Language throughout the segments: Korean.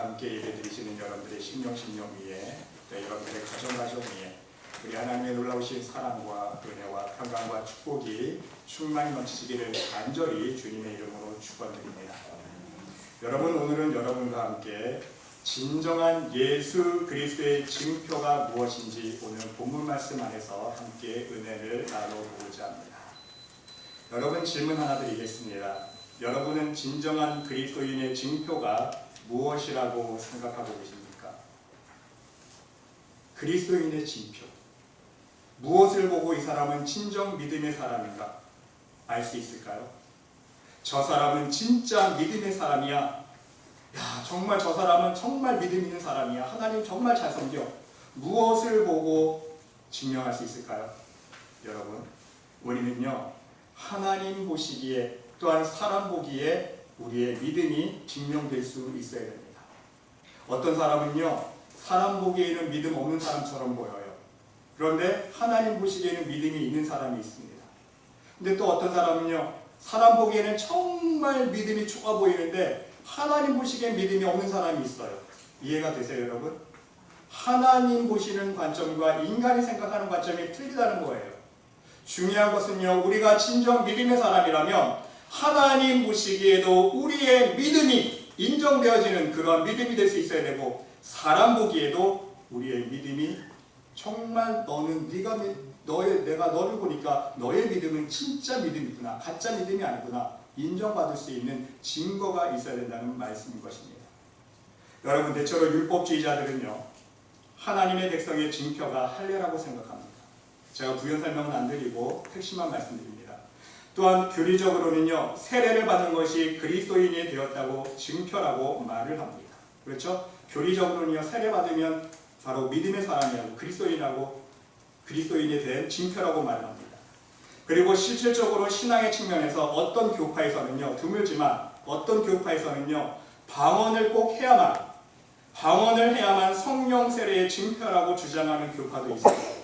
함께 예배드리시는 여러분들의 심령 위에, 여러분들의 가정 위에 우리 하나님의 놀라우신 사랑과 은혜와 평강과 축복이 충만히 넘치시기를 간절히 주님의 이름으로 축원드립니다. 여러분, 오늘은 여러분과 함께 진정한 예수 그리스도의 증표가 무엇인지 오늘 본문 말씀 안에서 함께 은혜를 나눠보고자 합니다. 여러분, 질문 하나 드리겠습니다. 여러분은 진정한 그리스도인의 증표가 무엇이라고 생각하고 계십니까? 그리스도인의 증표. 무엇을 보고 이 사람은 진정 믿음의 사람인가 알 수 있을까요? 저 사람은 진짜 믿음의 사람이야. 야, 정말 저 사람은 정말 믿음 있는 사람이야. 하나님 정말 잘 섬겨. 무엇을 보고 증명할 수 있을까요? 여러분, 우리는요, 하나님 보시기에 또한 사람 보기에 우리의 믿음이 증명될 수 있어야 됩니다. 어떤 사람은요, 사람 보기에는 믿음 없는 사람처럼 보여요. 그런데 하나님 보시기에는 믿음이 있는 사람이 있습니다. 근데 또 어떤 사람은요, 사람 보기에는 정말 믿음이 좋아 보이는데 하나님 보시기엔 믿음이 없는 사람이 있어요. 이해가 되세요, 여러분? 하나님 보시는 관점과 인간이 생각하는 관점이 틀리다는 거예요. 중요한 것은요, 우리가 진정 믿음의 사람이라면 하나님 보시기에도 우리의 믿음이 인정되어지는 그러한 믿음이 될 수 있어야 되고, 사람 보기에도 우리의 믿음이 정말 내가 너를 보니까 너의 믿음은 진짜 믿음이구나, 가짜 믿음이 아니구나 인정받을 수 있는 증거가 있어야 된다는 말씀인 것입니다. 여러분, 대체로 율법주의자들은요, 하나님의 백성의 증표가 할례라고 생각합니다. 제가 부연 설명은 안 드리고 핵심만 말씀드립니다. 또한 교리적으로는요, 세례를 받은 것이 그리스도인이 되었다고 증표라고 말을 합니다. 그렇죠? 교리적으로는요, 세례 받으면 바로 믿음의 사람이라고, 그리스도인이 된 증표라고 말합니다. 그리고 실질적으로 신앙의 측면에서 어떤 교파에서는요, 드물지만 어떤 교파에서는요, 방언을 해야만 성령 세례의 증표라고 주장하는 교파도 있습니다.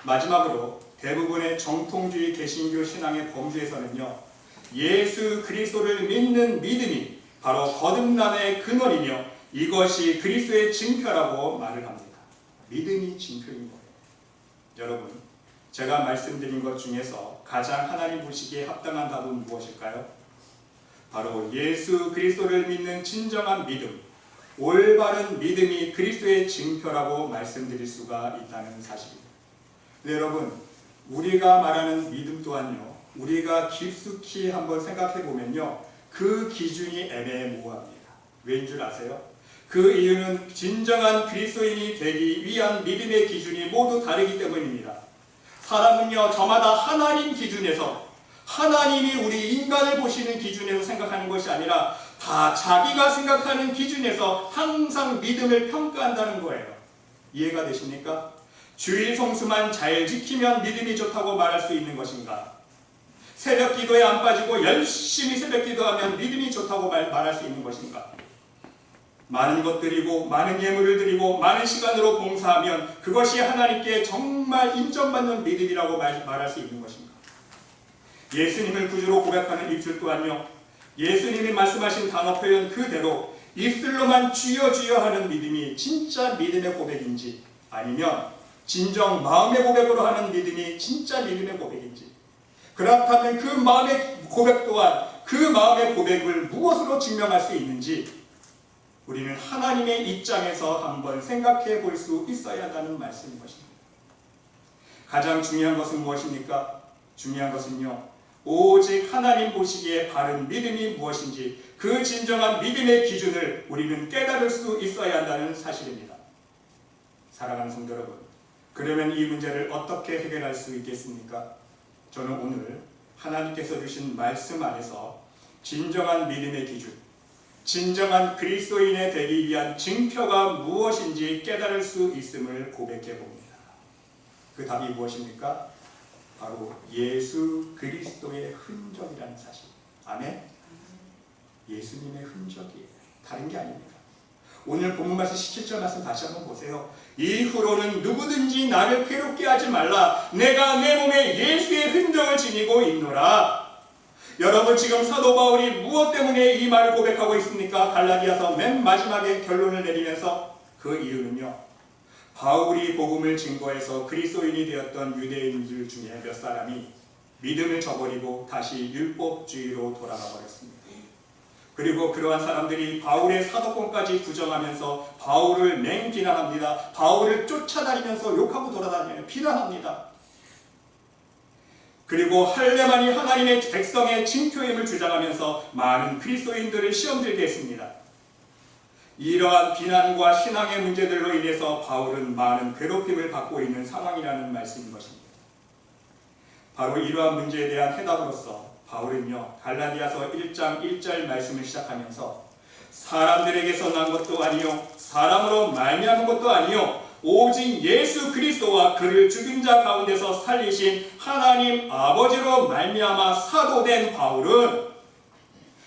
마지막으로 대부분의 정통주의 개신교 신앙의 범주에서는요, 예수 그리스도를 믿는 믿음이 바로 거듭남의 근원이며 이것이 그리스도의 증표라고 말을 합니다. 믿음이 증표인 거예요. 여러분, 제가 말씀드린 것 중에서 가장 하나님 보시기에 합당한 답은 무엇일까요? 바로 예수 그리스도를 믿는 진정한 믿음, 올바른 믿음이 그리스도의 증표라고 말씀드릴 수가 있다는 사실입니다. 네, 여러분, 우리가 말하는 믿음 또한요, 우리가 깊숙이 한번 생각해 보면요, 그 기준이 애매모호합니다. 왜인 줄 아세요? 그 이유는 진정한 그리스도인이 되기 위한 믿음의 기준이 모두 다르기 때문입니다. 사람은요, 저마다 하나님 기준에서, 하나님이 우리 인간을 보시는 기준에서 생각하는 것이 아니라 다 자기가 생각하는 기준에서 항상 믿음을 평가한다는 거예요. 이해가 되십니까? 주일 성수만 잘 지키면 믿음이 좋다고 말할 수 있는 것인가? 새벽 기도에 안 빠지고 열심히 새벽 기도하면 믿음이 좋다고 말할 수 있는 것인가? 많은 것 드리고 많은 예물을 드리고 많은 시간으로 봉사하면 그것이 하나님께 정말 인정받는 믿음이라고 말할 수 있는 것인가? 예수님을 구주로 고백하는 입술 또한요, 예수님이 말씀하신 단어 표현 그대로 입술로만 주여 주여 하는 믿음이 진짜 믿음의 고백인지, 아니면 진정 마음의 고백으로 하는 믿음이 진짜 믿음의 고백인지, 그렇다면 그 마음의 고백 또한 그 마음의 고백을 무엇으로 증명할 수 있는지 우리는 하나님의 입장에서 한번 생각해 볼 수 있어야 한다는 말씀인 것입니다. 가장 중요한 것은 무엇입니까? 중요한 것은요, 오직 하나님 보시기에 바른 믿음이 무엇인지 그 진정한 믿음의 기준을 우리는 깨달을 수 있어야 한다는 사실입니다. 사랑하는 성도 여러분, 그러면 이 문제를 어떻게 해결할 수 있겠습니까? 저는 오늘 하나님께서 주신 말씀 안에서 진정한 믿음의 기준, 진정한 그리스도인이 되기 위한 증표가 무엇인지 깨달을 수 있음을 고백해 봅니다. 그 답이 무엇입니까? 바로 예수 그리스도의 흔적이라는 사실. 아멘? 예수님의 흔적이에요. 다른 게 아닙니다. 오늘 본문 말씀 17절 말씀 다시 한번 보세요. 이후로는 누구든지 나를 괴롭게 하지 말라. 내가 내 몸에 예수의 흔적을 지니고 있노라. 여러분, 지금 사도 바울이 무엇 때문에 이 말을 고백하고 있습니까? 갈라디아서 맨 마지막에 결론을 내리면서 그 이유는요, 바울이 복음을 증거해서 그리스도인이 되었던 유대인들 중에 몇 사람이 믿음을 저버리고 다시 율법주의로 돌아가 버렸습니다. 그리고 그러한 사람들이 바울의 사도권까지 부정하면서 바울을 맹비난합니다. 바울을 쫓아다니면서 욕하고 돌아다니며 비난합니다. 그리고 할례만이 하나님의 백성의 징표임을 주장하면서 많은 그리스도인들을 시험들게 했습니다. 이러한 비난과 신앙의 문제들로 인해서 바울은 많은 괴롭힘을 받고 있는 상황이라는 말씀인 것입니다. 바로 이러한 문제에 대한 해답으로서 바울은요, 갈라디아서 1장 1절 말씀을 시작하면서 사람들에게서 난 것도 아니요 사람으로 말미암은 것도 아니요 오직 예수 그리스도와 그를 죽인 자 가운데서 살리신 하나님 아버지로 말미암아 사도된 바울은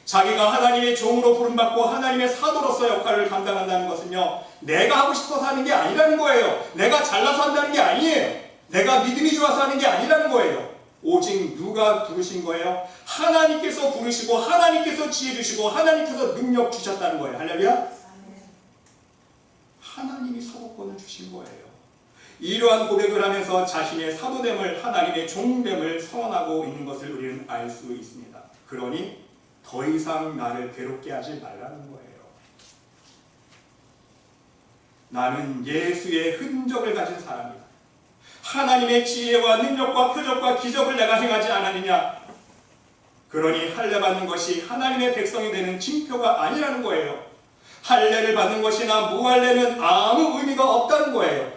자기가 하나님의 종으로 부름받고 하나님의 사도로서 역할을 감당한다는 것은요, 내가 하고 싶어서 하는 게 아니라는 거예요. 내가 잘나서 한다는 게 아니에요. 내가 믿음이 좋아서 하는 게 아니라는 거예요. 오직 누가 부르신 거예요? 하나님께서 부르시고 하나님께서 지혜 주시고 하나님께서 능력 주셨다는 거예요. 할렐루야. 하나님이 사도권을 주신 거예요. 이러한 고백을 하면서 자신의 사도됨을, 하나님의 종됨을 선언하고 있는 것을 우리는 알 수 있습니다. 그러니 더 이상 나를 괴롭게 하지 말라는 거예요. 나는 예수의 흔적을 가진 사람이다. 하나님의 지혜와 능력과 표적과 기적을 내가 행하지 않았느냐? 그러니 할례 받는 것이 하나님의 백성이 되는 징표가 아니라는 거예요. 할례를 받는 것이나 무할례는 아무 의미가 없다는 거예요.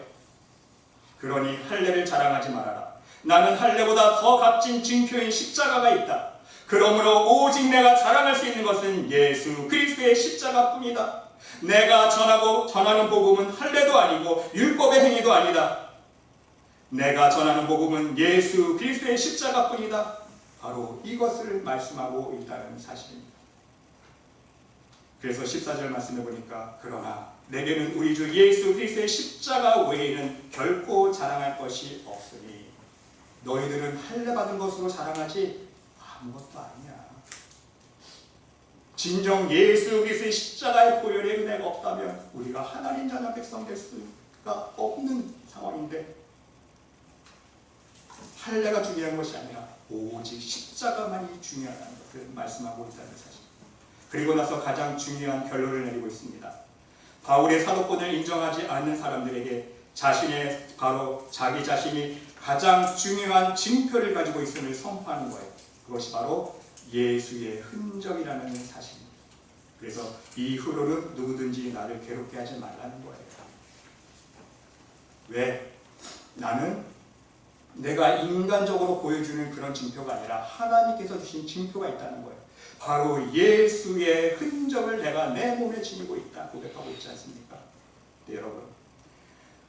그러니 할례를 자랑하지 말아라. 나는 할례보다 더 값진 징표인 십자가가 있다. 그러므로 오직 내가 자랑할 수 있는 것은 예수 그리스도의 십자가뿐이다. 내가 전하는 복음은 할례도 아니고 율법의 행위도 아니다. 내가 전하는 복음은 예수 그리스도의 십자가뿐이다. 바로 이것을 말씀하고 있다는 사실입니다. 그래서 14절 말씀해 보니까 그러나 내게는 우리 주 예수 그리스도의 십자가 외에는 결코 자랑할 것이 없으니 너희들은 할례 받은 것으로 자랑하지 아무것도 아니야. 진정 예수 그리스도의 십자가의 보혈의 은혜가 없다면 우리가 하나님 자녀 백성 될 수가 없는 상황인데, 할례가 중요한 것이 아니라 오직 십자가만이 중요하다는 것을 말씀하고 있다는 사실. 그리고 나서 가장 중요한 결론을 내리고 있습니다. 바울의 사도권을 인정하지 않는 사람들에게 바로 자기 자신이 가장 중요한 징표를 가지고 있음을 선포하는 거예요. 그것이 바로 예수의 흔적이라는 사실입니다. 그래서 이후로는 누구든지 나를 괴롭게 하지 말라는 거예요. 왜? 나는 내가 인간적으로 보여주는 그런 징표가 아니라 하나님께서 주신 징표가 있다는 거예요. 바로 예수의 흔적을 내가 내 몸에 지니고 있다 고백하고 있지 않습니까? 네, 여러분,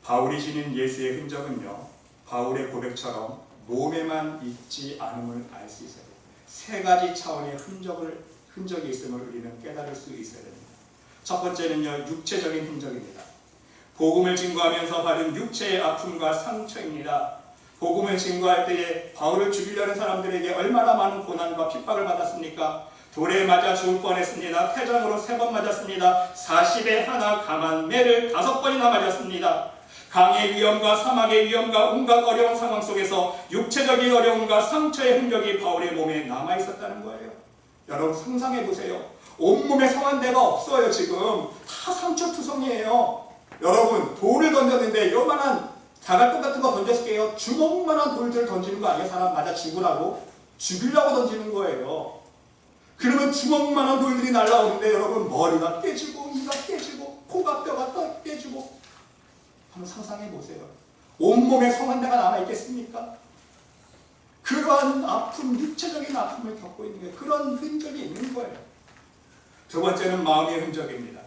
바울이 지닌 예수의 흔적은요, 바울의 고백처럼 몸에만 있지 않음을 알 수 있어요. 세 가지 차원의 흔적이 있음을 우리는 깨달을 수 있어야 됩니다. 첫 번째는요, 육체적인 흔적입니다. 복음을 증거하면서 받은 육체의 아픔과 상처입니다. 복음을 증거할 때에 바울을 죽이려는 사람들에게 얼마나 많은 고난과 핍박을 받았습니까? 돌에 맞아 죽을 뻔했습니다. 태장으로 3번 맞았습니다. 40에 하나 감한 매를 5번이나 맞았습니다. 강의 위험과 사막의 위험과 온갖 어려운 상황 속에서 육체적인 어려움과 상처의 흔적이 바울의 몸에 남아있었다는 거예요. 여러분 상상해 보세요. 온몸에 성한 데가 없어요. 지금 다 상처투성이에요. 여러분, 돌을 던졌는데 요만한 자갈꽃 같은 거 던졌을게요. 주먹만한 돌들 던지는 거 아니에요? 사람 맞아 죽으려고 던지는 거예요. 그러면 주먹만한 돌들이 날아오는데 여러분, 머리가 깨지고 이가 깨지고 코가 뼈가 깨지고, 한번 상상해 보세요. 온몸에 성한 데가 남아있겠습니까? 그러한 아픔, 육체적인 아픔을 겪고 있는 거예요. 그런 흔적이 있는 거예요. 두 번째는 마음의 흔적입니다.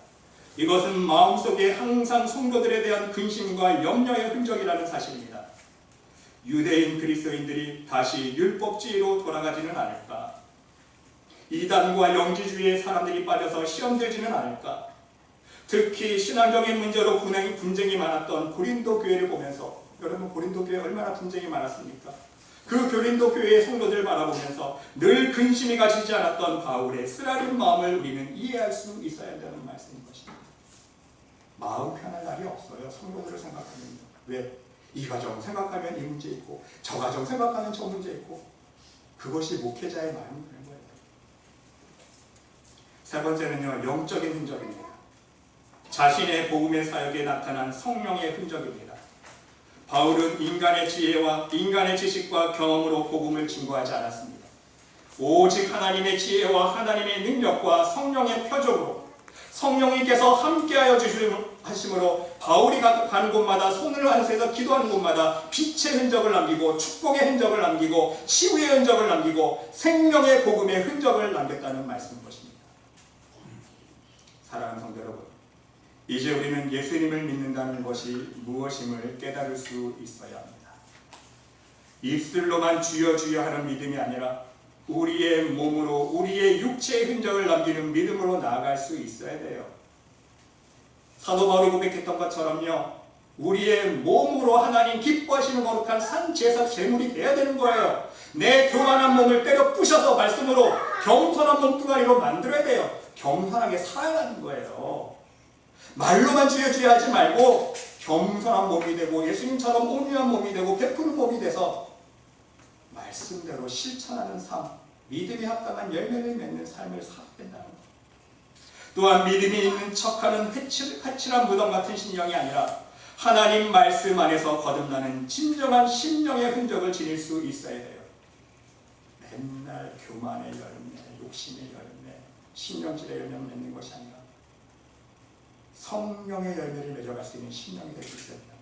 이것은 마음속에 항상 성도들에 대한 근심과 염려의 흔적이라는 사실입니다. 유대인 그리스도인들이 다시 율법주의로 돌아가지는 않을까? 이단과 영지주의에 사람들이 빠져서 시험 들지는 않을까? 특히 신앙적인 문제로 분쟁이 많았던 고린도 교회를 보면서, 여러분 고린도 교회 얼마나 분쟁이 많았습니까? 그 고린도 교회의 성도들을 바라보면서 늘 근심이 가지지 않았던 바울의 쓰라린 마음을 우리는 이해할 수 있어야 한다는 말씀인 것입니다. 마음 편할 날이 없어요. 성도들을 생각하면. 왜? 이 가정 생각하면 이 문제 있고 저 가정 생각하면 저 문제 있고 그것이 목회자의 마음이 그런 거예요. 세 번째는요, 영적인 흔적입니다. 자신의 복음의 사역에 나타난 성령의 흔적입니다. 바울은 인간의 지혜와 인간의 지식과 경험으로 복음을 증거하지 않았습니다. 오직 하나님의 지혜와 하나님의 능력과 성령의 표적으로 성령님께서 함께하여 주심으로 바울이 가는 곳마다 손을 안수해서 기도하는 곳마다 빛의 흔적을 남기고 축복의 흔적을 남기고 치유의 흔적을 남기고 생명의 복음의 흔적을 남겼다는 말씀인 것입니다. 사랑하는 성도 여러분, 이제 우리는 예수님을 믿는다는 것이 무엇임을 깨달을 수 있어야 합니다. 입술로만 주여 주여 하는 믿음이 아니라 우리의 몸으로 우리의 육체의 흔적을 남기는 믿음으로 나아갈 수 있어야 돼요. 사도 바울이 고백했던 것처럼요, 우리의 몸으로 하나님 기뻐하시는 거룩한 산 제사 제물이 돼야 되는 거예요. 내 교만한 몸을 때려 부셔서 말씀으로 겸손한 몸뚱아리로 만들어야 돼요. 겸손하게 살아야 하는 거예요. 말로만 주여 주여 하지 말고 겸손한 몸이 되고 예수님처럼 온유한 몸이 되고 베푸는 몸이 돼서 말씀대로 실천하는 삶, 믿음이 합당한 열매를 맺는 삶을 살아야 된다는 것. 또한 믿음이 있는 척하는 회칠한 무덤 같은 신령이 아니라 하나님 말씀 안에서 거듭나는 진정한 심령의 흔적을 지닐 수 있어야 돼요. 맨날 교만의 열매, 욕심의 열매, 신령질의 열매를 맺는 것이 아니라 성령의 열매를 맺어갈 수 있는 심령이 될 수 있어야 된다.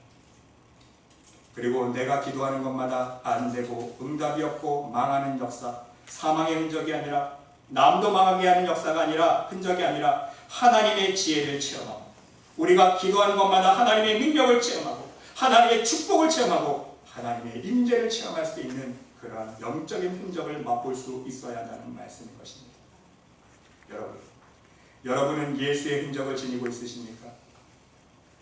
그리고 내가 기도하는 것마다 안 되고 응답이 없고 망하는 역사, 사망의 흔적이 아니라 남도 망하게 하는 역사가 아니라 흔적이 아니라 하나님의 지혜를 체험하고 우리가 기도하는 것마다 하나님의 능력을 체험하고 하나님의 축복을 체험하고 하나님의 임재를 체험할 수 있는 그러한 영적인 흔적을 맛볼 수 있어야 한다는 말씀인 것입니다. 여러분은 예수의 흔적을 지니고 있으십니까?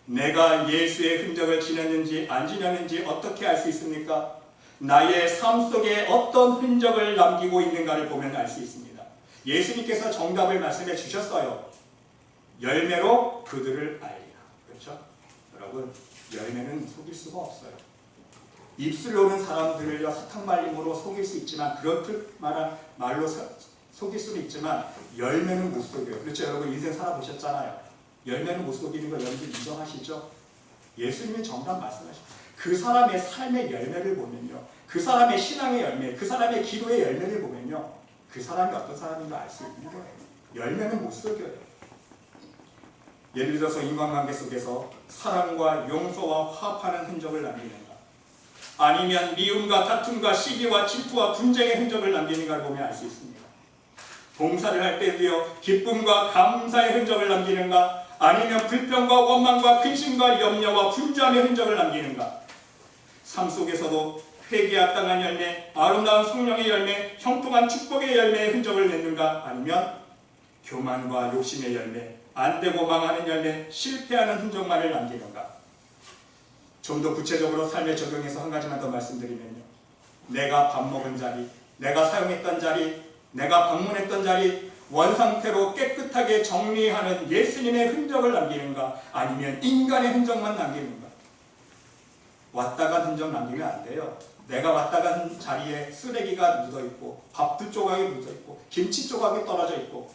내가 예수의 흔적을 지녔는지 안 지녔는지 어떻게 알 수 있습니까? 나의 삶 속에 어떤 흔적을 남기고 있는가를 보면 알 수 있습니다. 예수님께서 정답을 말씀해 주셨어요. 열매로 그들을 알리라. 그렇죠? 여러분, 열매는 속일 수가 없어요. 입술로는 사람들을 사탕 말림으로 속일 수 있지만 그렇듯 말로 속일 수는 있지만 열매는 못 속여요. 그렇죠? 여러분 인생 살아보셨잖아요. 열매는 못 속이는 거 여러분들 인정하시죠? 예수님이 정답 말씀하시죠. 그 사람의 삶의 열매를 보면요, 그 사람의 신앙의 열매, 그 사람의 기도의 열매를 보면요, 그 사람이 어떤 사람인가 알 수 있는 거예요. 열매는 못 속여요. 예를 들어서 인간관계 속에서 사랑과 용서와 화합하는 흔적을 남기는가, 아니면 미움과 다툼과 시기와 질투와 분쟁의 흔적을 남기는가를 보면 알 수 있습니다. 봉사를 할 때도요, 기쁨과 감사의 흔적을 남기는가, 아니면 불평과 원망과 근심과 염려와 분주함의 흔적을 남기는가. 삶 속에서도 회개에 합당한 열매, 아름다운 성령의 열매, 형통한 축복의 열매의 흔적을 맺는가, 아니면 교만과 욕심의 열매, 안되고 망하는 열매, 실패하는 흔적만을 남기는가. 좀 더 구체적으로 삶에 적용해서 한 가지만 더 말씀드리면요, 내가 밥 먹은 자리, 내가 사용했던 자리, 내가 방문했던 자리, 원상태로 깨끗하게 정리하는 예수님의 흔적을 남기는가, 아니면 인간의 흔적만 남기는가. 왔다 간 흔적 남기면 안 돼요. 내가 왔다 간 자리에 쓰레기가 묻어있고 밥두 조각이 묻어있고 김치 조각이 떨어져 있고.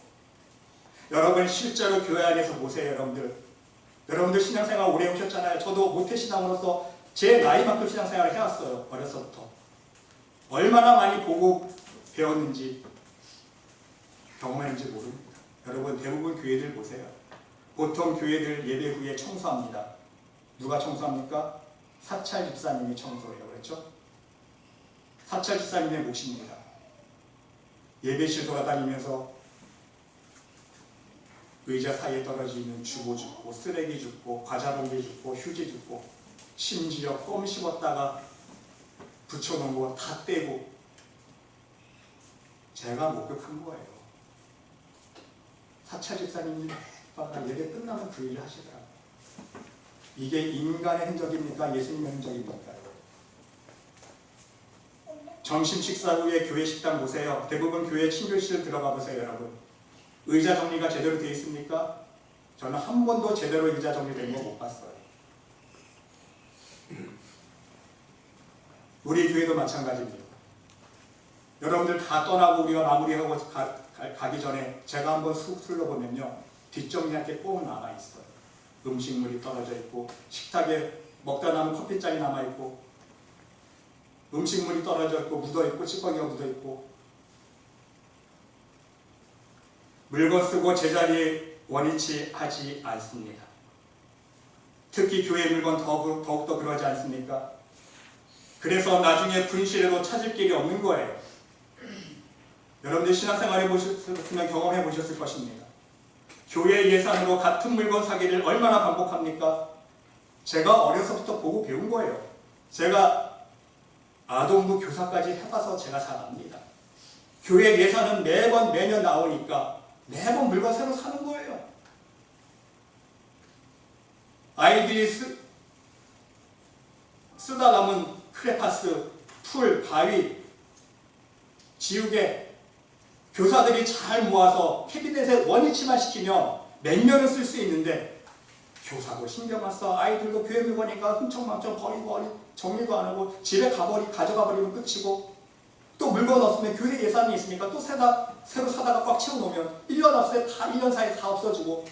여러분 실제로 교회 안에서 보세요. 여러분들 신앙생활 오래 하셨잖아요. 저도 모태신앙으로서 제 나이만큼 신앙생활을 해왔어요. 어려서부터. 얼마나 많이 보고 배웠는지 경험했는지 모릅니다. 여러분 대부분 교회들 보세요. 보통 교회들 예배 후에 청소합니다. 누가 청소합니까? 사찰 집사님이 청소해요. 그렇죠? 사찰 집사님의 몫입니다. 예배실 돌아다니면서 의자 사이에 떨어져 있는 주고 줍고 쓰레기 줍고 과자 봉지 줍고 휴지 줍고 심지어 껌 씹었다가 붙여놓은 거 다 떼고 제가 목격한 거예요. 사찰 집사님이 예배 끝나면 그 일을 하시더라고요. 이게 인간의 흔적입니까? 예수님의 흔적입니까? 점심 식사 후에 교회 식당 보세요. 대부분 교회 친교실 들어가 보세요, 여러분. 의자 정리가 제대로 되어 있습니까? 저는 한 번도 제대로 의자 정리된 거 못 봤어요. 우리 교회도 마찬가지입니다. 여러분들 다 떠나고 우리가 마무리하고 가기 전에 제가 한번 쑥 둘러보면요, 뒷정리할 게 꼭 남아있어요. 음식물이 떨어져 있고, 식탁에 먹다 남은 커피잔이 남아있고, 음식물이 떨어져 있고, 묻어있고, 찌꺼기가 묻어있고, 물건 쓰고 제자리에 원위치 하지 않습니다. 특히 교회 물건 더욱더 그러지 않습니까? 그래서 나중에 분실해도 찾을 길이 없는 거예요. 여러분들 신앙생활 해보셨으면 경험해 보셨을 것입니다. 교회 예산으로 같은 물건 사기를 얼마나 반복합니까? 제가 어려서부터 보고 배운 거예요. 제가 아동부 교사까지 해봐서 제가 잘 압니다. 교회 예산은 매년 나오니까 매번 물건 새로 사는 거예요. 아이들이 쓰다 남은 크레파스, 풀, 가위, 지우개, 교사들이 잘 모아서 캐비넷에 원위치만 시키면 몇 년은 쓸 수 있는데, 교사도 신경 안 써. 아이들도 교회 물건이니까 흥청망청 버리고 정리도 안 하고 집에 가져가 버리면 끝이고, 또 물건 없으면 교회 예산이 있으니까 또 새로 사다가 꽉 채워놓으면 1년 없을 때 다 1년 사이에 다 없어지고.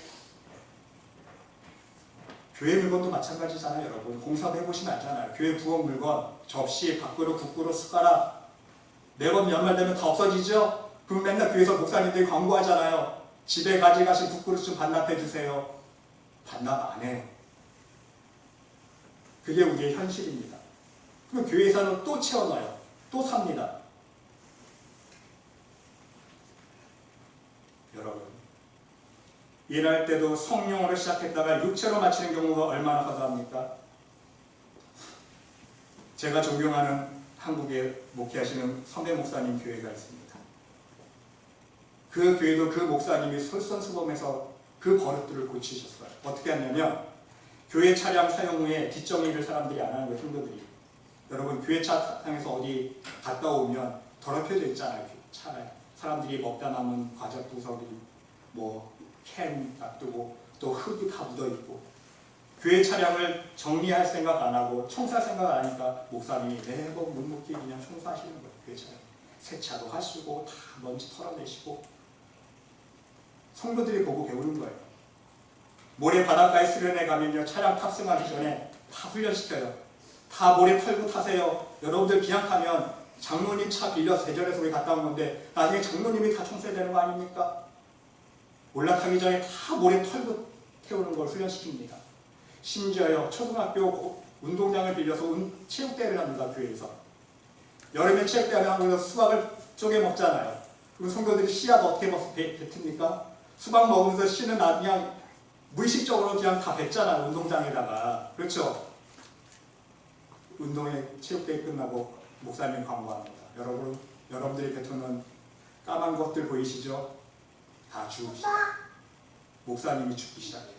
교회 물건도 마찬가지잖아요, 여러분. 공사도 해보시면 알잖아요. 교회 부엌 물건, 접시, 밥그릇, 국그릇, 숟가락, 매번 연말 되면 다 없어지죠? 그럼 맨날 교회에서 목사님들이 광고하잖아요. 집에 가져가신 국그릇 좀 반납해 주세요. 반납 안 해요. 그게 우리의 현실입니다. 그럼 교회에서는 또 채워놔요. 또 삽니다. 여러분, 일할 때도 성령으로 시작했다가 육체로 마치는 경우가 얼마나 허다합니까? 제가 존경하는 한국에 목회하시는 선배 목사님 교회가 있습니다. 그 교회도 그 목사님이 솔선수범해서 그 버릇들을 고치셨어요. 어떻게 하냐면, 교회 차량 사용 후에 뒷정리를 사람들이 안 하는 거예요, 성도들이. 여러분, 교회 차량에서 어디 갔다 오면 더럽혀져 있잖아요, 차라리. 사람들이 먹다 남은 과자 부서리, 캔 놔두고, 또 흙이 다 묻어있고. 교회 차량을 정리할 생각 안 하고 청소할 생각 안 하니까 목사님이 매번 묵묵히 그냥 청소하시는 거예요, 교회 차량. 세차도 하시고, 다 먼지 털어내시고. 성도들이 보고 배우는 거예요. 모래 바닷가에 수련회 가면요, 차량 탑승하기 전에 다 훈련시켜요. 다 모래 털고 타세요. 여러분들 기약하면 장로님 차 빌려 대전에서 우리 갔다 온 건데 나중에 장로님이 다 청소해야 되는 거 아닙니까? 올라타기 전에 다 모래 털고 태우는 걸 훈련시킵니다. 심지어요, 초등학교 운동장을 빌려서 체육대회를 합니다, 교회에서. 여름에 체육대회를 하면서 수박을 쪼개 먹잖아요. 그럼 성도들이 씨앗 어떻게 뱉습니까? 수박 먹으면서 씨는 그냥 무의식적으로 그냥 다 뱉잖아요, 운동장에다가. 그렇죠? 운동회 체육대회 끝나고 목사님 광고합니다. 여러분, 여러분들이 뱉어놓은 까만 것들 보이시죠? 다 주웁시다. 목사님이 죽기 시작해요.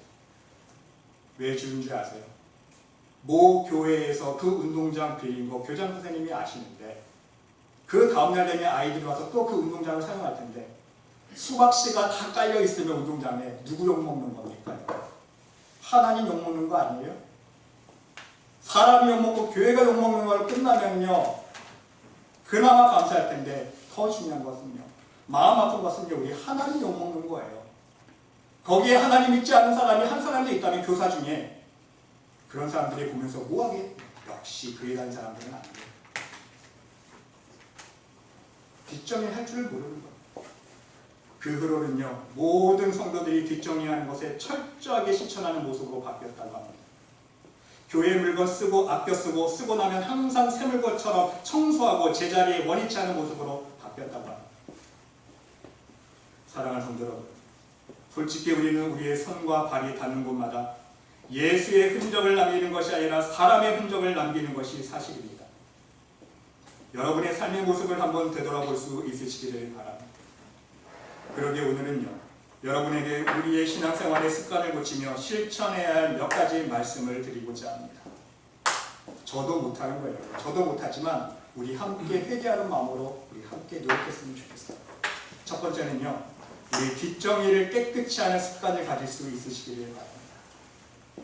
왜 주는 줄 아세요? 모 교회에서 그 운동장 빌린 거 교장 선생님이 아시는데, 그 다음날 되면 아이들이 와서 또 그 운동장을 사용할 텐데, 수박씨가 다 깔려 있으면 운동장에 누구 욕먹는 겁니까? 하나님 욕먹는 거 아니에요? 사람이 욕먹고 교회가 욕먹는 걸 끝나면요, 그나마 감사할 텐데, 더 중요한 것은요, 마음 아픈 것은요, 우리 하나님 욕먹는 거예요. 거기에 하나님 믿지 않는 사람이 한 사람도 있다면 교사 중에, 그런 사람들이 보면서 뭐하게? 역시 교회 다니는 사람들은 안 돼. 뒷정리 할 줄 모르는 거예요. 그 후로는요, 모든 성도들이 뒷정리하는 것에 철저하게 실천하는 모습으로 바뀌었다고 합니다. 교회 물건 쓰고 아껴 쓰고 나면 항상 새 물건처럼 청소하고 제자리에 원위치 하는 모습으로 바뀌었다고 합니다. 사랑하는 성도 여러분, 솔직히 우리는 우리의 손과 발이 닿는 곳마다 예수의 흔적을 남기는 것이 아니라 사람의 흔적을 남기는 것이 사실입니다. 여러분의 삶의 모습을 한번 되돌아볼 수 있으시기를 바랍니다. 그러게 오늘은요, 여러분에게 우리의 신앙생활의 습관을 고치며 실천해야 할 몇 가지 말씀을 드리고자 합니다. 저도 못하는 거예요. 저도 못하지만 우리 함께 회개하는 마음으로 우리 함께 노력했으면 좋겠어요. 첫 번째는요, 우리 뒷정리를 깨끗이 하는 습관을 가질 수 있으시기를 바랍니다.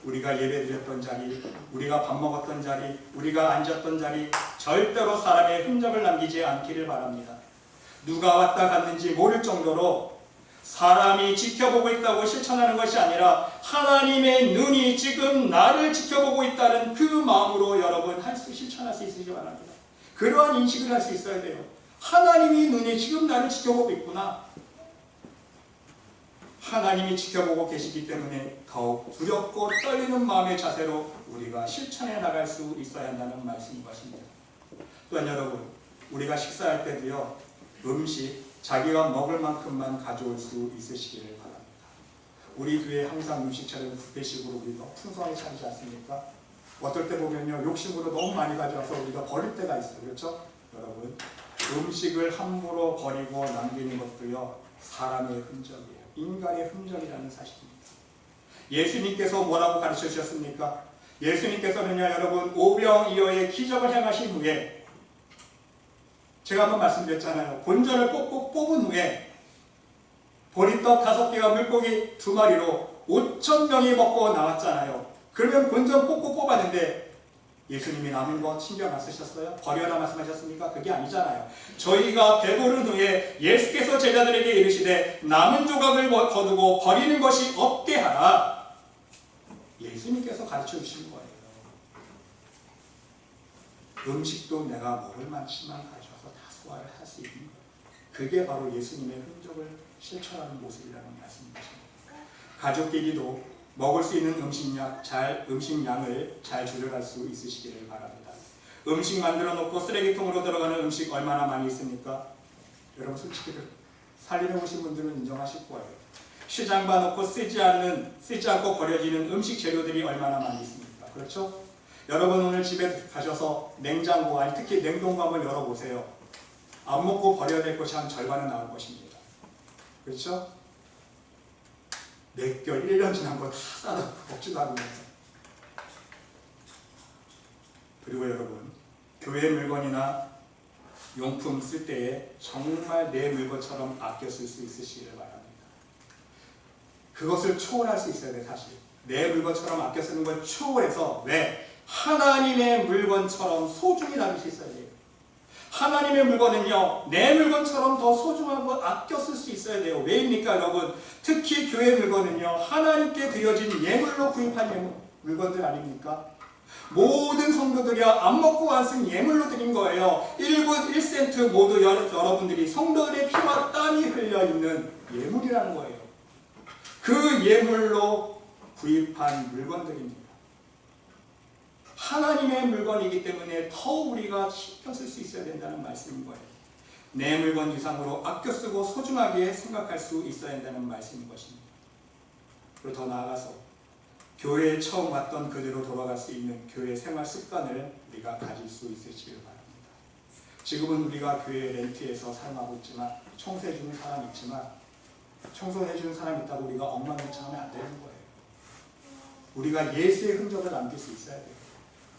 우리가 예배드렸던 자리, 우리가 밥 먹었던 자리, 우리가 앉았던 자리, 절대로 사람의 흔적을 남기지 않기를 바랍니다. 누가 왔다 갔는지 모를 정도로 사람이 지켜보고 있다고 실천하는 것이 아니라 하나님의 눈이 지금 나를 지켜보고 있다는 그 마음으로 여러분 실천할 수 있으시기 바랍니다. 그러한 인식을 할 수 있어야 돼요. 하나님의 눈이 지금 나를 지켜보고 있구나. 하나님이 지켜보고 계시기 때문에 더욱 두렵고 떨리는 마음의 자세로 우리가 실천해 나갈 수 있어야 한다는 말씀인 것입니다. 또한 여러분, 우리가 식사할 때도요, 음식 자기가 먹을 만큼만 가져올 수 있으시기를 바랍니다. 우리 교회 항상 음식 차리는 뷔페식으로 우리가 풍성하게 차리지 않습니까? 어떨 때 보면요, 욕심으로 너무 많이 가져와서 우리가 버릴 때가 있어요. 그렇죠? 여러분, 음식을 함부로 버리고 남기는 것도요, 사람의 흔적이에요. 인간의 흔적이라는 사실입니다. 예수님께서 뭐라고 가르쳐 주셨습니까? 예수님께서는요, 여러분, 오병이어의 기적을 행하신 후에, 제가 한번 말씀드렸잖아요. 본전을 꼭꼭 뽑은 후에 보리떡 5개와 물고기 2마리로 5,000명이 먹고 나왔잖아요. 그러면 본전 꼭꼭 뽑았는데 예수님이 남은 거 신경 안 쓰셨어요? 버려라 말씀하셨습니까? 그게 아니잖아요. 저희가 배부른 후에 예수께서 제자들에게 이르시되 남은 조각을 거두고 버리는 것이 없게 하라. 예수님께서 가르쳐 주신 거예요. 음식도 내가 먹을 만큼만 가져와서 다 소화를 할 수 있는 거예요. 그게 바로 예수님의 흔적을 실천하는 모습이라는 말씀입니다. 가족끼리도 먹을 수 있는 음식량을 잘 조절할 수 있으시기를 바랍니다. 음식 만들어 놓고 쓰레기통으로 들어가는 음식 얼마나 많이 있습니까? 여러분 솔직히 살림해 보신 분들은 인정하실 거예요. 시장 봐놓고 쓰지 않고 버려지는 음식 재료들이 얼마나 많이 있습니까? 그렇죠? 여러분 오늘 집에 가셔서 냉장고, 아니 특히 냉동고 한번 열어보세요. 안 먹고 버려야 될 것이 한 절반은 나올 것입니다. 그렇죠? 몇 개월, 1년 지난 거 다 싸다 먹지도 않으면서. 그리고 여러분, 교회 물건이나 용품 쓸 때에 정말 내 물건처럼 아껴 쓸 수 있으시기를 바랍니다. 그것을 초월할 수 있어야 돼. 사실 내 물건처럼 아껴 쓰는 걸 초월해서, 왜? 하나님의 물건처럼 소중히 다룰 수 있어야 돼요. 하나님의 물건은요, 내 물건처럼 더 소중하고 아껴 쓸 수 있어야 돼요. 왜입니까 여러분? 특히 교회 물건은요, 하나님께 드려진 예물로 구입한 물건들 아닙니까? 모든 성도들이 안 먹고 안 쓴 예물로 드린 거예요. 1분 1센트 모두 여러분들이 성도들의 피와 땀이 흘려있는 예물이라는 거예요. 그 예물로 구입한 물건들입니다. 하나님의 물건이기 때문에 더 우리가 신경 쓸 수 있어야 된다는 말씀인 거예요. 내 물건 이상으로 아껴 쓰고 소중하게 생각할 수 있어야 한다는 말씀인 것입니다. 그리고 더 나아가서 교회에 처음 왔던 그대로 돌아갈 수 있는 교회 생활 습관을 우리가 가질 수 있으시길 바랍니다. 지금은 우리가 교회 렌트에서 사용하고 있지만, 청소해주는 사람이 있지만, 청소해주는 사람이 있다고 우리가 엉망진창하면 안 되는 거예요. 우리가 예수의 흔적을 남길 수 있어야 돼요.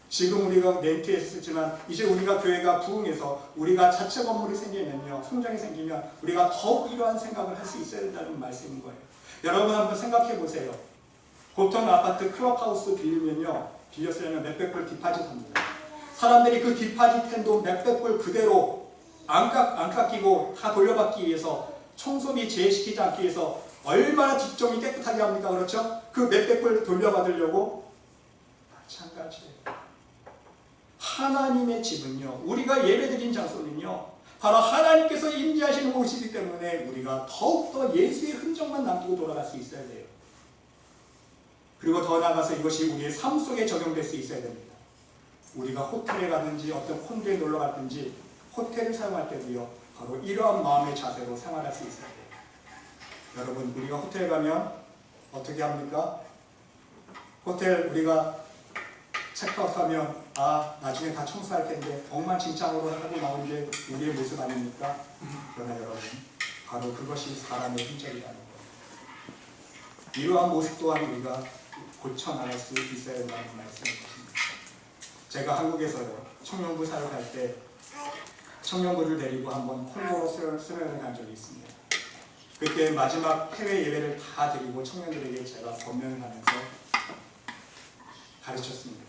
지금 우리가 렌트에서 쓰지만 이제 우리가 교회가 부흥해서 우리가 자체 건물이 생기면요, 성장이 생기면 우리가 더욱 이러한 생각을 할 수 있어야 된다는 말씀인 거예요. 여러분 한번 생각해 보세요. 보통 아파트 클럽하우스 빌렸으려면 몇백 불 디파짓 합니다. 사람들이 그 디파짓 한 돈 몇백 불 그대로 안 깎이고 다 돌려받기 위해서, 청소비 제외시키지 않기 위해서 얼마나 뒷정이 깨끗하게 합니까? 그렇죠? 그 몇백 불 돌려받으려고. 마찬가지예요. 하나님의 집은요, 우리가 예배드린 장소는요, 바로 하나님께서 임재하시는 곳이기 때문에 우리가 더욱더 예수의 흔적만 남기고 돌아갈 수 있어야 돼요. 그리고 더 나아가서 이것이 우리의 삶 속에 적용될 수 있어야 됩니다. 우리가 호텔에 가든지 어떤 콘도에 놀러 갔든지 호텔을 사용할 때도요, 바로 이러한 마음의 자세로 생활할 수 있어야 돼요. 여러분, 우리가 호텔에 가면 어떻게 합니까? 호텔 우리가 체크아웃하면 나중에 다 청소할 텐데 엉망진창으로 하고 나온 게 우리의 모습 아닙니까? 그러나 여러분, 바로 그것이 사람의 흔적이라는 거예요. 이러한 모습 또한 우리가 고쳐나갈 수 있어야 한다는 말씀입니다. 제가 한국에서요, 청년부 사역할 때 청년부를 데리고 한번 콜로로 수련을 간 적이 있습니다. 그때 마지막 해외 예배를 다 드리고 청년들에게 제가 권면을 하면서 가르쳤습니다.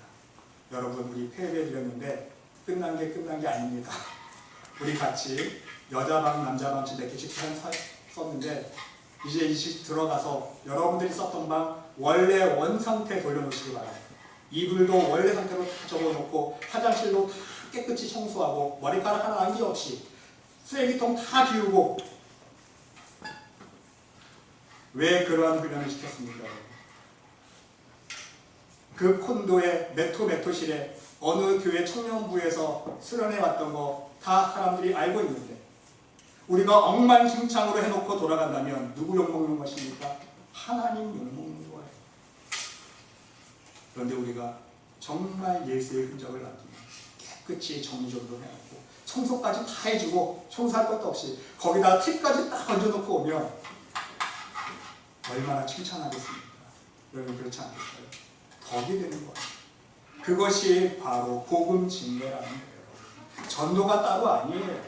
여러분, 우리 폐회를 드렸는데 끝난 게 아닙니다. 우리 같이 여자방 남자방 집 4개씩 썼는데 이제 이 집 들어가서 여러분들이 썼던 방 원래 원상태 돌려놓으시기 바랍니다. 이불도 원래 상태로 다 접어놓고 화장실도 다 깨끗이 청소하고 머리카락 하나 남김없이 쓰레기통 다 비우고. 왜 그러한 훈련을 시켰습니까? 그 콘도의 메토실에 어느 교회 청년부에서 수련해 왔던 거 다 사람들이 알고 있는데 우리가 엉망진창으로 해놓고 돌아간다면 누구 욕먹는 것입니까? 하나님 욕먹는 거예요. 그런데 우리가 정말 예수의 흔적을 남기면 깨끗이 정리정돈 해놓고 청소까지 다 해주고 청소할 것도 없이 거기다 팁까지 딱 얹어놓고 오면 얼마나 칭찬하겠습니까? 여러분, 그렇지 않겠어요? 덕이 되는 거예요. 그것이 바로 복음 증거라는 거예요. 전도가 따로 아니에요.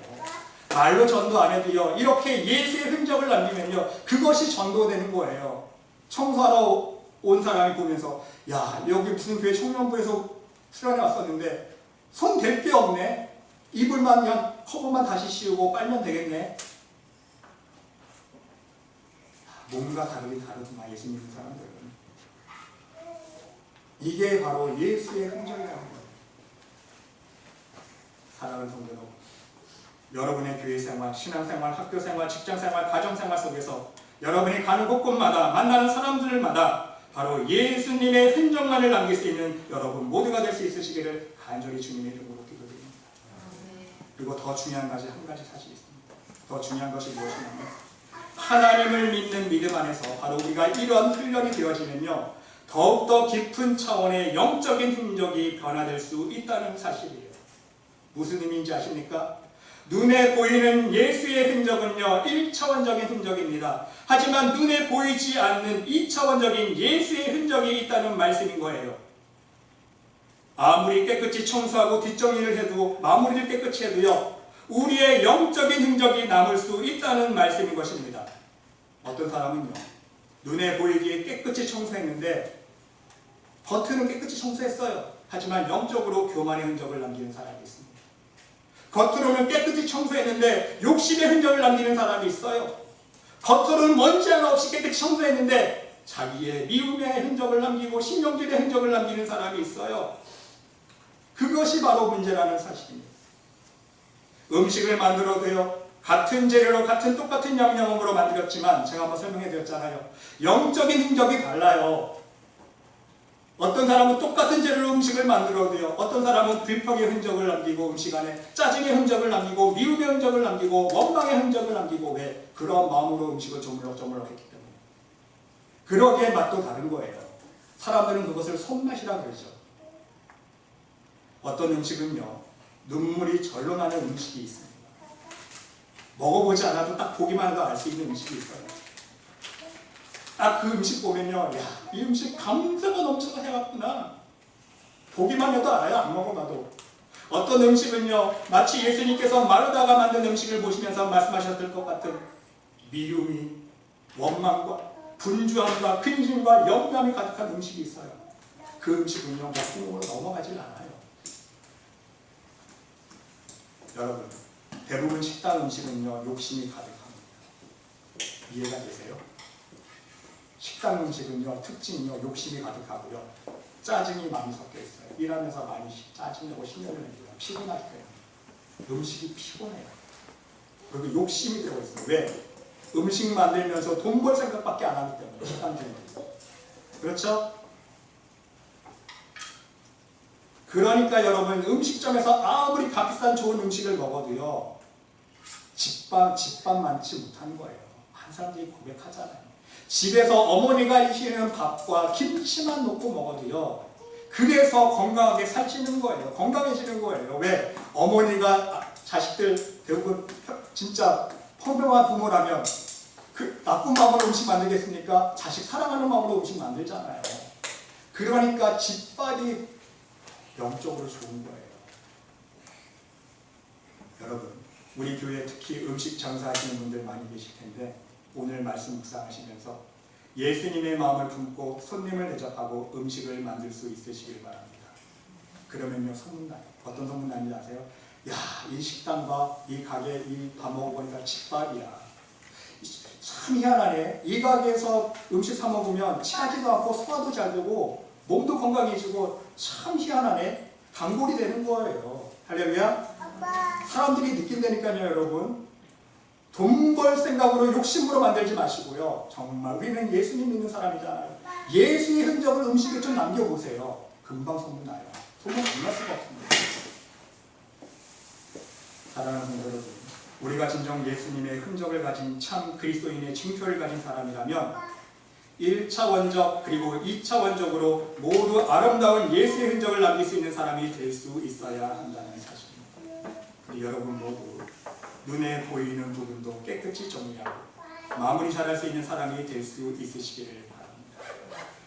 말로 전도 안 해도요, 이렇게 예수의 흔적을 남기면요, 그것이 전도되는 거예요. 청소하러 온 사람이 보면서, 야, 여기 무슨 교회 청년부에서 수련회 왔었는데 손 댈 게 없네. 이불만 그냥 커버만 다시 씌우고 빨면 되겠네. 뭔가 다르긴 다르구나, 예수 믿는 사람들은. 이게 바로 예수의 흔적이라는 거예요. 사랑하는 성도 여러분, 여러분의 교회 생활, 신앙 생활, 학교 생활, 직장 생활, 가정 생활 속에서 여러분이 가는 곳곳마다 만나는 사람들마다 바로 예수님의 흔적만을 남길 수 있는 여러분 모두가 될 수 있으시기를 간절히 주님의 이름으로 기도드립니다. 그리고 더 중요한 것이 한 가지 사실이 있습니다. 더 중요한 것이 무엇이냐면 하나님을 믿는 믿음 안에서 바로 우리가 이런 훈련이 되어지면요, 더욱더 깊은 차원의 영적인 흔적이 변화될 수 있다는 사실이에요. 무슨 의미인지 아십니까? 눈에 보이는 예수의 흔적은요, 1차원적인 흔적입니다. 하지만 눈에 보이지 않는 2차원적인 예수의 흔적이 있다는 말씀인 거예요. 아무리 깨끗이 청소하고 뒷정리를 해도, 마무리를 깨끗이 해도요, 우리의 영적인 흔적이 남을 수 있다는 말씀인 것입니다. 어떤 사람은요, 눈에 보이기에 깨끗이 청소했는데 겉으로는 깨끗이 청소했어요. 하지만 영적으로 교만의 흔적을 남기는 사람이 있습니다. 겉으로는 깨끗이 청소했는데 욕심의 흔적을 남기는 사람이 있어요. 겉으로는 먼지 하나 없이 깨끗이 청소했는데 자기의 미움의 흔적을 남기고 신경질의 흔적을 남기는 사람이 있어요. 그것이 바로 문제라는 사실입니다. 음식을 만들어도요, 같은 재료로 똑같은 양념으로 만들었지만 제가 한번 설명해 드렸잖아요. 영적인 흔적이 달라요. 어떤 사람은 똑같은 재료로 음식을 만들어도요, 어떤 사람은 불평의 흔적을 남기고 음식 안에 짜증의 흔적을 남기고 미움의 흔적을 남기고 원망의 흔적을 남기고. 왜? 그런 마음으로 음식을 조물럭조물럭 했기 때문에. 그러기에 맛도 다른 거예요. 사람들은 그것을 손맛이라고 그러죠. 어떤 음식은요, 눈물이 절로 나는 음식이 있습니다. 먹어보지 않아도 딱 보기만 해도 알 수 있는 음식이 있어요. 딱 그 음식 보면요, 야, 이 음식 감사가 넘쳐서 해왔구나. 보기만 해도 알아요, 안 먹어봐도. 어떤 음식은요, 마치 예수님께서 마르다가 만든 음식을 보시면서 말씀하셨을 것 같은 미움이, 원망과 분주함과 근심과 영감이 가득한 음식이 있어요. 그 음식은요, 먹구멍으로 넘어가질 않아요. 여러분, 대부분 식당 음식은요, 욕심이 가득합니다. 이해가 되세요? 식당 음식은요, 특징이요, 욕심이 가득하고요, 짜증이 많이 섞여 있어요. 일하면서 많이 짜증내고 신경을 내고요, 피곤할 거예요. 음식이 피곤해요. 그리고 욕심이 되고 있어요. 왜? 음식 만들면서 돈 벌 생각밖에 안 하기 때문에. 식당들은. 그렇죠? 그러니까 여러분, 음식점에서 아무리 값비싼 좋은 음식을 먹어도요, 집밥만치 못한 거예요. 한 사람들이 고백하잖아요. 집에서 어머니가 해주시는 밥과 김치만 놓고 먹어도요, 그래서 건강하게 살찌는 거예요. 건강해지는 거예요. 왜? 어머니가 자식들 대부분 진짜 평범한 부모라면 그 나쁜 마음으로 음식 만들겠습니까? 자식 사랑하는 마음으로 음식 만들잖아요. 그러니까 집밥이 영적으로 좋은 거예요. 여러분, 우리 교회 특히 음식 장사하시는 분들 많이 계실 텐데 오늘 말씀 묵상하시면서 예수님의 마음을 품고 손님을 대접하고 음식을 만들 수 있으시길 바랍니다. 그러면요, 소문나요. 어떤 소문 나는지 아세요? 야, 이 식당과 이 가게 이 밥 먹어보니까 집밥이야. 참 희한하네. 이 가게에서 음식 사 먹으면 취하지도 않고 소화도 잘 되고 몸도 건강해지고 참 희한하네. 단골이 되는 거예요. 할렐루야. 사람들이 느낀다니까요, 여러분. 돈 벌 생각으로 욕심으로 만들지 마시고요. 정말 우리는 예수님 믿는 사람이잖아요. 예수의 흔적을 음식에 좀 남겨보세요. 금방 소문나요. 소문 안 날 수가 없습니다. 사랑하는 성도 여러분, 우리가 진정 예수님의 흔적을 가진 참 그리스도인의 징표를 가진 사람이라면 1차원적 그리고 2차원적으로 모두 아름다운 예수의 흔적을 남길 수 있는 사람이 될 수 있어야 한다는 사실입니다. 우리 여러분 모두 눈에 보이는 부분도 깨끗이 정리하고 마무리 잘할 수 있는 사람이 될 수 있으시기를 바랍니다.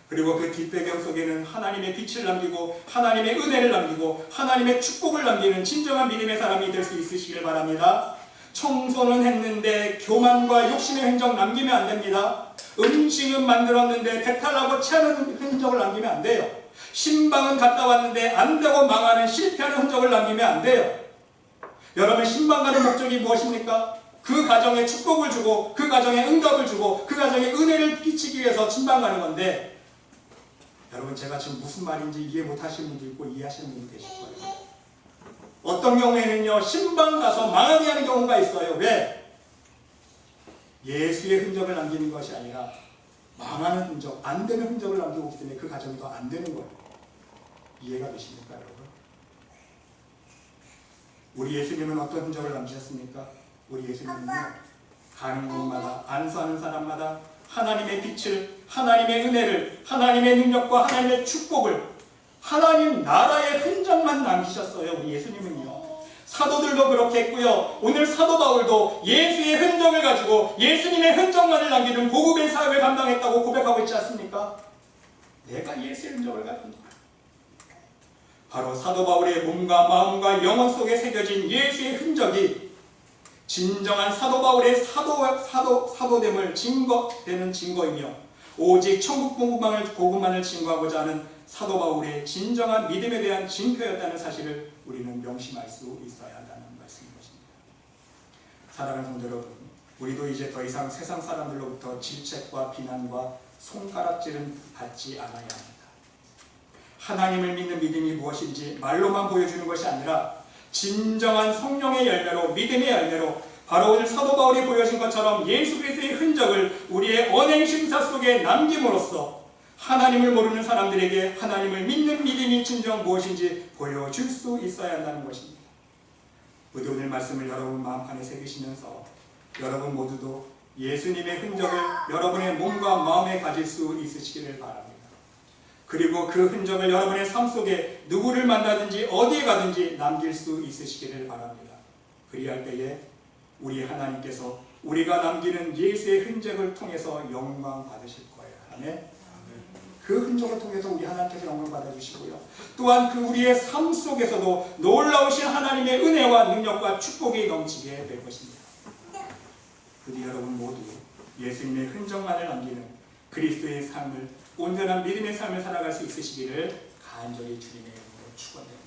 그리고 그 뒷배경 속에는 하나님의 빛을 남기고 하나님의 은혜를 남기고 하나님의 축복을 남기는 진정한 믿음의 사람이 될 수 있으시기를 바랍니다. 청소는 했는데 교만과 욕심의 흔적 남기면 안 됩니다. 음식은 만들었는데 배탈나고 체하는 흔적을 남기면 안 돼요. 신방은 갔다 왔는데 안 되고 망하는 실패하는 흔적을 남기면 안 돼요. 여러분, 신방 가는 목적이 무엇입니까? 그 가정에 축복을 주고 그 가정에 응답을 주고 그 가정에 은혜를 끼치기 위해서 신방 가는 건데, 여러분, 제가 지금 무슨 말인지 이해 못하시는 분도 있고 이해하시는 분도 계실 거예요. 어떤 경우에는요, 신방 가서 망하게 하는 경우가 있어요. 왜? 예수의 흔적을 남기는 것이 아니라 망하는 흔적, 안 되는 흔적을 남기고 있기 때문에 그 가정이 더 안 되는 거예요. 이해가 되십니까, 여러분? 우리 예수님은 어떤 흔적을 남기셨습니까? 우리 예수님은요, 가는 곳마다 안수하는 사람마다 하나님의 빛을, 하나님의 은혜를, 하나님의 능력과 하나님의 축복을, 하나님 나라의 흔적만 남기셨어요. 우리 예수님은요. 사도들도 그렇게 했고요. 오늘 사도 바울도 예수의 흔적을 가지고 예수님의 흔적만을 남기는 복음의 사역을 감당했다고 고백하고 있지 않습니까? 내가 예수의 흔적을 가진다. 바로 사도 바울의 몸과 마음과 영혼 속에 새겨진 예수의 흔적이 진정한 사도 바울의 사도됨을 증거되는 증거이며, 오직 천국 복음만을 증거하고자 하는 사도 바울의 진정한 믿음에 대한 징표였다는 사실을 우리는 명심할 수 있어야 한다는 말씀인 것입니다. 사랑하는 성도 여러분, 우리도 이제 더 이상 세상 사람들로부터 질책과 비난과 손가락질은 받지 않아야 합니다. 하나님을 믿는 믿음이 무엇인지 말로만 보여주는 것이 아니라 진정한 성령의 열매로, 믿음의 열매로, 바로 오늘 사도 바울이 보여준 것처럼 예수 그리스도의 흔적을 우리의 언행 심사 속에 남김으로써 하나님을 모르는 사람들에게 하나님을 믿는 믿음이 진정 무엇인지 보여줄 수 있어야 한다는 것입니다. 부디 오늘 말씀을 여러분 마음판에 새기시면서 여러분 모두도 예수님의 흔적을 여러분의 몸과 마음에 가질 수 있으시기를 바랍니다. 그리고 그 흔적을 여러분의 삶 속에 누구를 만나든지 어디에 가든지 남길 수 있으시기를 바랍니다. 그리할 때에 우리 하나님께서 우리가 남기는 예수의 흔적을 통해서 영광 받으실 거예요. 아멘. 그 흔적을 통해서 우리 하나님께서 영광 받아주시고요. 또한 그 우리의 삶 속에서도 놀라우신 하나님의 은혜와 능력과 축복이 넘치게 될 것입니다. 부디 여러분 모두 예수님의 흔적만을 남기는 그리스도의 삶을, 온전한 믿음의 삶을 살아갈 수 있으시기를 간절히 주님의 이름으로 축원합니다.